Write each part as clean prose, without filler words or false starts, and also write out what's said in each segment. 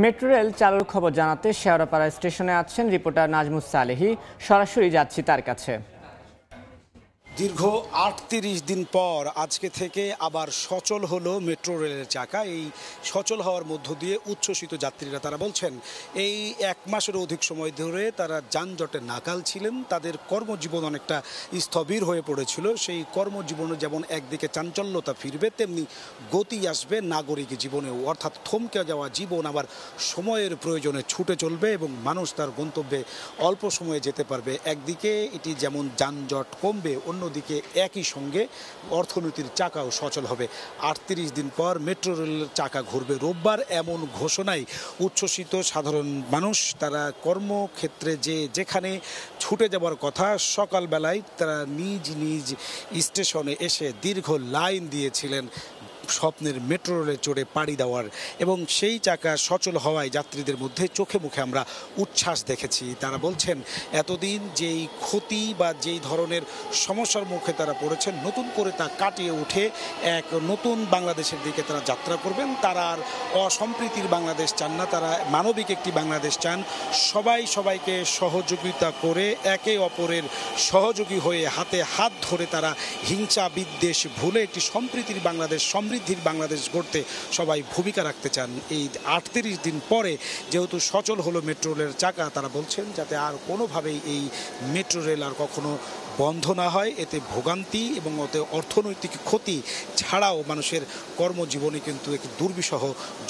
Metro rail চালুর খবর জানাতে শেওড়াপাড়া স্টেশনে আছেন রিপোর্টার নাজমুস সালেহী। সরাসরি যাচ্ছি তার কাছে। দীর্ঘ ৩৮ দিন পর আজকে থেকে আবার সচল হলো মেট্রো রেলের চাকা। এই সচল হওয়ার মধ্য দিয়ে উচ্ছ্বসিত যাত্রীরা তারা বলছেন এই এক মাসের অধিক সময় ধরে তারা যানজটে নাকাল ছিলেন। তাদের কর্মজীবন অনেকটা স্থবির হয়ে পড়েছিল। সেই কর্মজীবনে যেমন একদিকে চাঞ্চল্যতা ফিরবে, তেমনি গতি আসবে নাগরিক জীবনেও, অর্থাৎ থমকে যাওয়া জীবন আবার সময়ের প্রয়োজনে ছুটে চলবে এবং মানুষ তার গন্তব্যে অল্প সময়ে যেতে পারবে। একদিকে এটি যেমন যানজট কমবে, অন্যদিকে একই সঙ্গে অর্থনীতির চাকাও সচল হবে। ৩৮ দিন পর মেট্রো রেলের চাকা ঘুরবে। রোববার এমন ঘোষণায় উচ্ছ্বসিত সাধারণ মানুষ। তারা কর্মক্ষেত্রে যেখানে ছুটে যাওয়ার কথা, সকালবেলায় তারা নিজ নিজ স্টেশনে এসে দীর্ঘ লাইন দিয়েছিলেন স্বপ্নের মেট্রো রেলে চড়ে পাড়ি দেওয়ার, এবং সেই চাকা সচল হওয়ায় যাত্রীদের মধ্যে চোখে মুখে আমরা উচ্ছ্বাস দেখেছি। তারা বলছেন এতদিন যেই ক্ষতি বা যেই ধরনের সমস্যার মুখে তারা পড়েছেন, নতুন করে তা কাটিয়ে উঠে এক নতুন বাংলাদেশের দিকে তারা যাত্রা করবেন। তারা আর অসম্প্রীতির বাংলাদেশ চান না, তারা মানবিক একটি বাংলাদেশ চান। সবাইকে সহযোগিতা করে একে অপরের সহযোগী হয়ে হাতে হাত ধরে তারা হিংসা বিদ্বেষ ভুলে একটি সম্প্রীতির বাংলাদেশ, সমৃদ্ধির বাংলাদেশ গড়তে সবাই ভূমিকা রাখতে চান। এই ৩৮ দিন পরে যেহেতু সচল হলো মেট্রো রেলের চাকা, তারা বলছেন যাতে আর কোনোভাবেই এই মেট্রো রেল আর কখনো বন্ধ না হয়। এতে ভোগান্তি এবং ওতে অর্থনৈতিক ক্ষতি ছাড়াও মানুষের কর্মজীবনে কিন্তু একটি দুর্বিষহ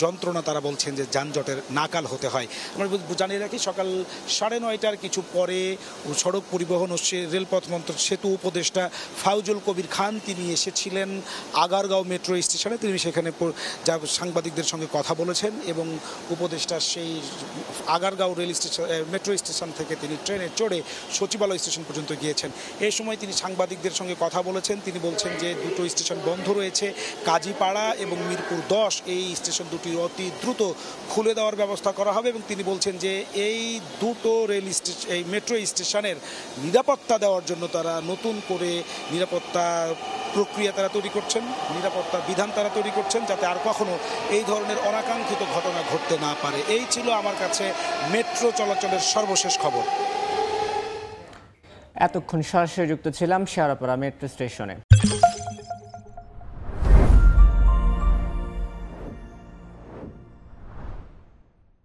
যন্ত্রণা। তারা বলছেন যে যানজটের নাকাল হতে হয়। আমরা জানিয়ে রাখি, সকাল ৯:৩০ কিছু পরে সড়ক পরিবহন ও রেলপথ মন্ত্রক সেতু উপদেষ্টা ফাউজুল কবির খান তিনি এসেছিলেন আগারগাঁও মেট্রো স্টেশনে। তিনি সেখানে যা সাংবাদিকদের সঙ্গে কথা বলেছেন এবং উপদেষ্টা সেই Agargaon rail station metro station থেকে তিনি ট্রেনে চড়ে সচিবালয় স্টেশন পর্যন্ত গিয়েছেন। এই সময় তিনি সাংবাদিকদের সঙ্গে কথা বলেছেন। তিনি বলছেন যে দুটো স্টেশন বন্ধ রয়েছে, কাজীপাড়া এবং মিরপুর ১০, এই স্টেশন দুটি অতি দ্রুত খুলে দেওয়ার ব্যবস্থা করা হবে। এবং তিনি বলছেন যে এই দুটো এই মেট্রো স্টেশনের নিরাপত্তা দেওয়ার জন্য তারা নতুন করে নিরাপত্তা প্রক্রিয়া তারা তৈরি করছেন, নিরাপত্তা বিধান তারা তৈরি করছেন, যাতে আর কখনো এই ধরনের অনাকাঙ্ক্ষিত ঘটনা ঘটতে না পারে। এই ছিল আমার কাছে মেট্রো চলাচলের সর্বশেষ খবর। এতক্ষণ সরাসরি যুক্ত ছিলাম শেওড়াপাড়া মেট্রো স্টেশনে।